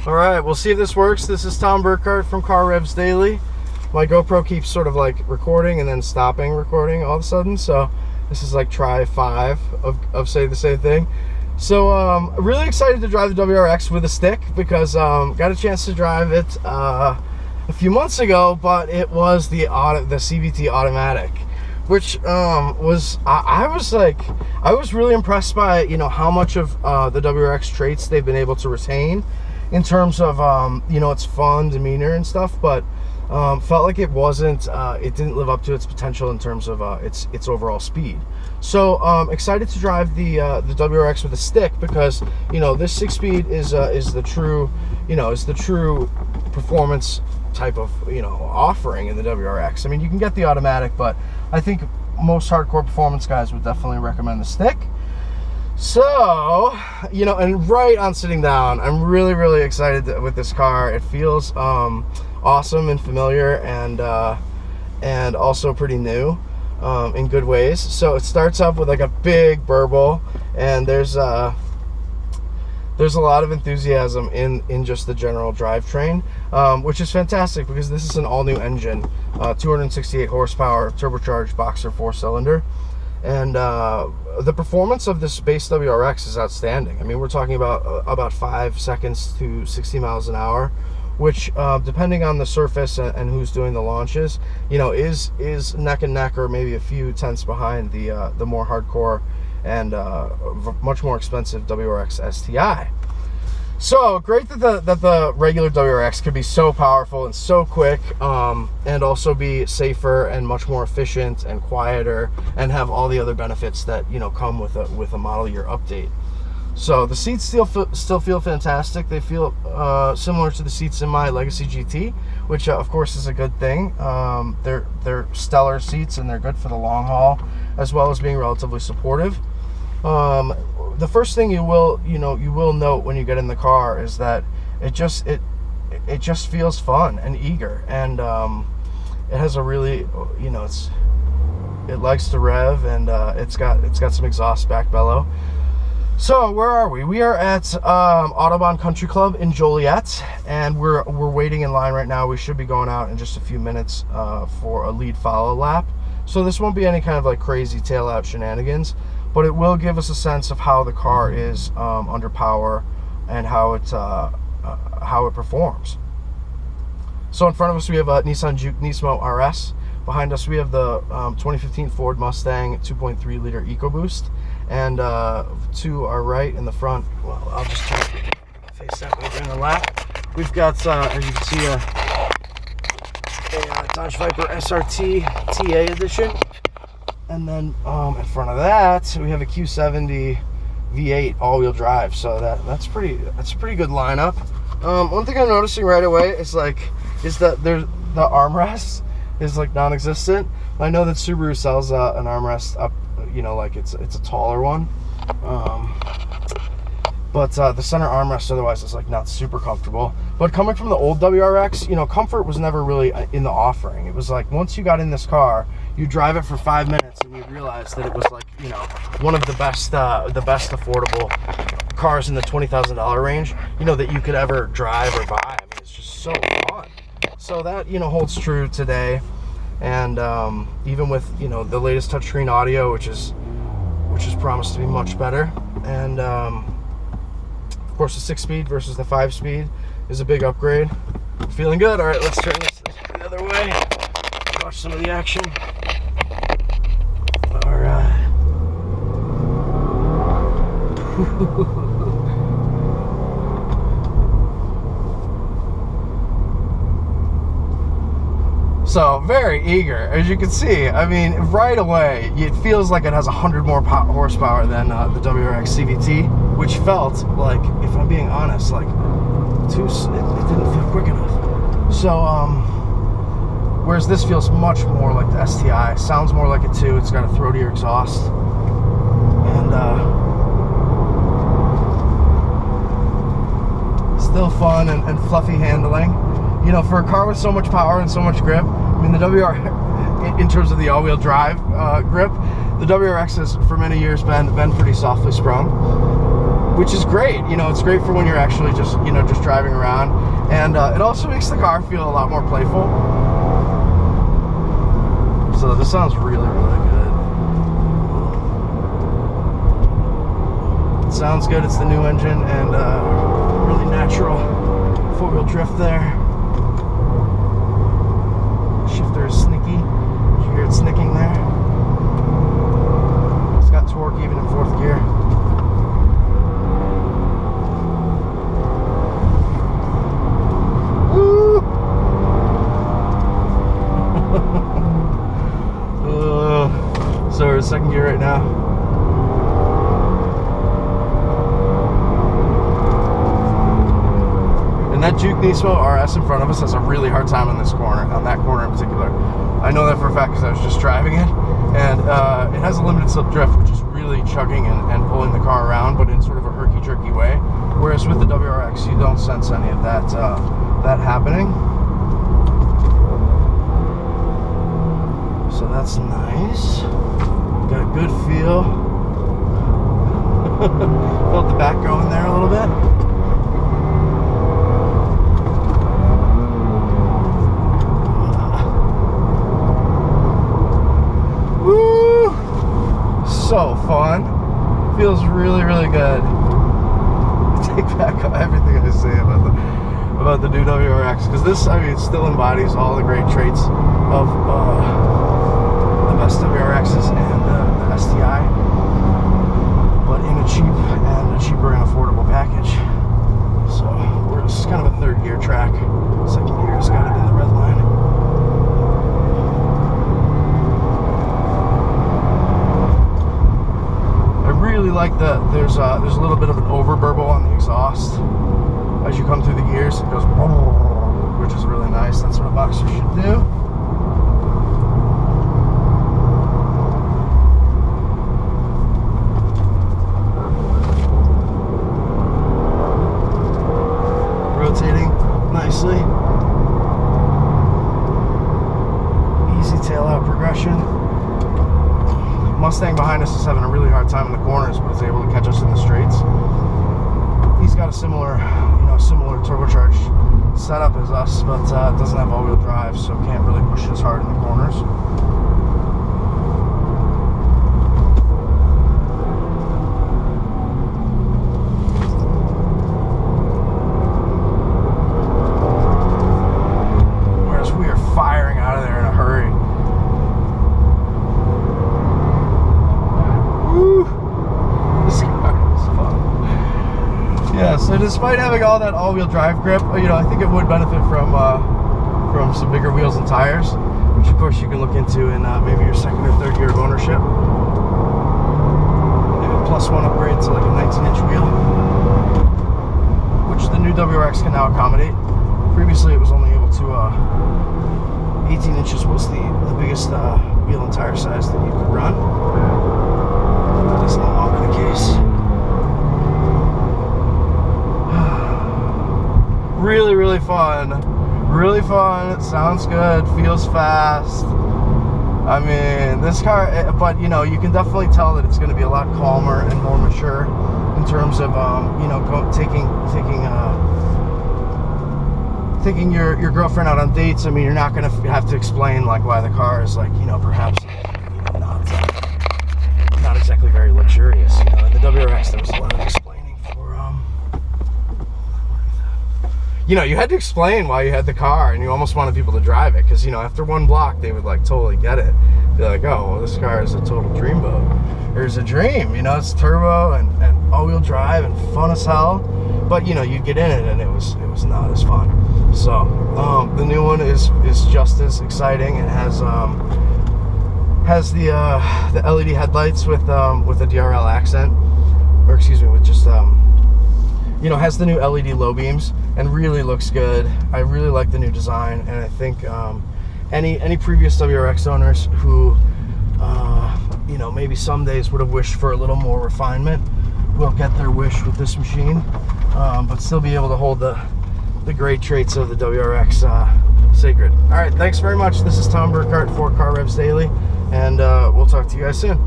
All right, we'll see if this works. This is Tom Burkart from Revs Daily. My GoPro keeps sort of like recording and then stopping recording all of a sudden. So this is like try 5 of say the same thing. So really excited to drive the WRX with a stick because got a chance to drive it a few months ago, but it was the CVT automatic, which I was really impressed by, you know, how much of the WRX traits they've been able to retain in terms of you know, its fun demeanor and stuff, but felt like it didn't live up to its potential in terms of its overall speed. So excited to drive the WRX with a stick because, you know, this 6-speed is the true, you know, is the true performance type of, you know, offering in the WRX. I mean, you can get the automatic, but I think most hardcore performance guys would definitely recommend the stick. So, you know, and right on sitting down, I'm really excited with this car. It feels awesome and familiar, and also pretty new in good ways. So it starts up with like a big burble, and there's a lot of enthusiasm in just the general drivetrain, which is fantastic because this is an all-new engine, 268 horsepower, turbocharged boxer 4-cylinder, and the performance of this base WRX is outstanding. I mean, we're talking about 5 seconds to 60 miles an hour, which depending on the surface and who's doing the launches, you know, is neck and neck or maybe a few tenths behind the more hardcore and much more expensive WRX STI. So great that the regular WRX could be so powerful and so quick, and also be safer and much more efficient and quieter, and have all the other benefits that, you know, come with a model year update. So the seats still feel fantastic. They feel similar to the seats in my Legacy GT, which of course is a good thing. They're stellar seats, and they're good for the long haul, as well as being relatively supportive. The first thing you will note when you get in the car is that it just feels fun and eager, and it has a really, you know, it likes to rev, and it's got some exhaust back bellow. So where are we? We are at Autobahn Country Club in Joliet, and we're waiting in line right now. We should be going out in just a few minutes for a lead follow lap. So this won't be any kind of like crazy tail out shenanigans, but it will give us a sense of how the car is under power and how it performs. So in front of us we have a Nissan Juke Nismo RS. Behind us we have the 2015 Ford Mustang 2.3 liter EcoBoost, and to our right in the front, well, I'll just face that way during the lap, we've got as you can see a Dodge Viper SRT TA edition. And then in front of that, we have a Q70 V8 all-wheel drive. So that's a pretty good lineup. One thing I'm noticing right away is that the armrest is like non-existent. I know that Subaru sells an armrest up, you know, like it's a taller one. But the center armrest otherwise is like not super comfortable. But coming from the old WRX, you know, comfort was never really in the offering. It was like once you got in this car, you drive it for 5 minutes and you realize that it was like, you know, one of the best affordable cars in the $20,000 range, you know, that you could ever drive or buy. I mean, it's just so fun. So that, you know, holds true today, and even with, you know, the latest touchscreen audio, which is promised to be much better, and of course the 6-speed versus the 5-speed is a big upgrade. Feeling good. All right, let's turn this the other way. Watch some of the action. All right. So very eager, as you can see. I mean, right away, it feels like it has 100 more horsepower than the WRX CVT, which felt like, if I'm being honest, like it didn't feel quick enough. So, whereas this feels much more like the STI. Sounds more like it too. It's got a throatier exhaust, and still fun and fluffy handling. You know, for a car with so much power and so much grip, I mean, the WR, in terms of the all-wheel drive grip, the WRX has for many years been pretty softly sprung. which is great. You know, it's great for when you're actually just, you know, just driving around, and it also makes the car feel a lot more playful. So this sounds really, really good. It sounds good. It's the new engine, and really natural four-wheel drift there. Shifter is snicky. Did you hear it snicking there? It's got torque even in 4th gear. So we're in 2nd gear right now. And that Juke Nismo RS in front of us has a really hard time on this corner, on that corner in particular. I know that for a fact because I was just driving it, and it has a limited slip drift, which is really chugging and pulling the car around, but in sort of a herky-jerky way. Whereas with the WRX, you don't sense any of that that happening. So that's nice. Got a good feel. Felt the back going there a little bit. Woo! So fun. Feels really, really good. Take back everything I say about the new WRX, because this, I mean, it still embodies all the great traits of the best WRXs and the STI, but in a cheaper and affordable package. So this is kind of a 3rd gear track. 2nd gear's got it in the red line. I really like that there's a little bit of an over burble on the exhaust as you come through the gears. It goes, which is really nice. That's what a Boxer should do. Rotating nicely. Easy tail out progression. Mustang behind us is having a really hard time in the corners, but is able to catch us in the straights. He's got a similar turbocharged setup as us, but doesn't have all-wheel drive, so can't really push as hard in the corners. Whereas we are firing out of there in a hurry. Woo! This car is fun. Yeah, so despite having all that all-wheel drive grip, you know, I think it would benefit from some bigger wheels and tires, which of course you can look into in maybe your 2nd or 3rd year of ownership. Maybe a +1 upgrade to like a 19-inch wheel, which the new WRX can now accommodate. Previously, it was only able to 18 inches was the biggest wheel and tire size that you could run. That is no longer the case. Really, really fun. Really fun. It sounds good. Feels fast. I mean, this car, but you know, you can definitely tell that it's going to be a lot calmer and more mature in terms of, you know, taking your girlfriend out on dates. I mean, you're not going to have to explain like why the car is like, you know, perhaps, you know, not exactly very luxurious. You know, in the WRX there was a lot of explaining for, you know, you had to explain why you had the car, and you almost wanted people to drive it, because, you know, after one block they would like totally get it. They're like, oh, well, this car is a total dreamboat. There's a dream, you know, it's turbo and all-wheel drive and fun as hell. But you know, you'd get in it and it was not as fun. So the new one is just as exciting. It has the LED headlights with a DRL accent, or excuse me, with just you know, has the new LED low beams and really looks good. I really like the new design, and I think any previous WRX owners who you know, maybe some days would have wished for a little more refinement will get their wish with this machine, but still be able to hold the great traits of the WRX sacred. All right, thanks very much. This is Tom Burkart for Revs Daily, and we'll talk to you guys soon.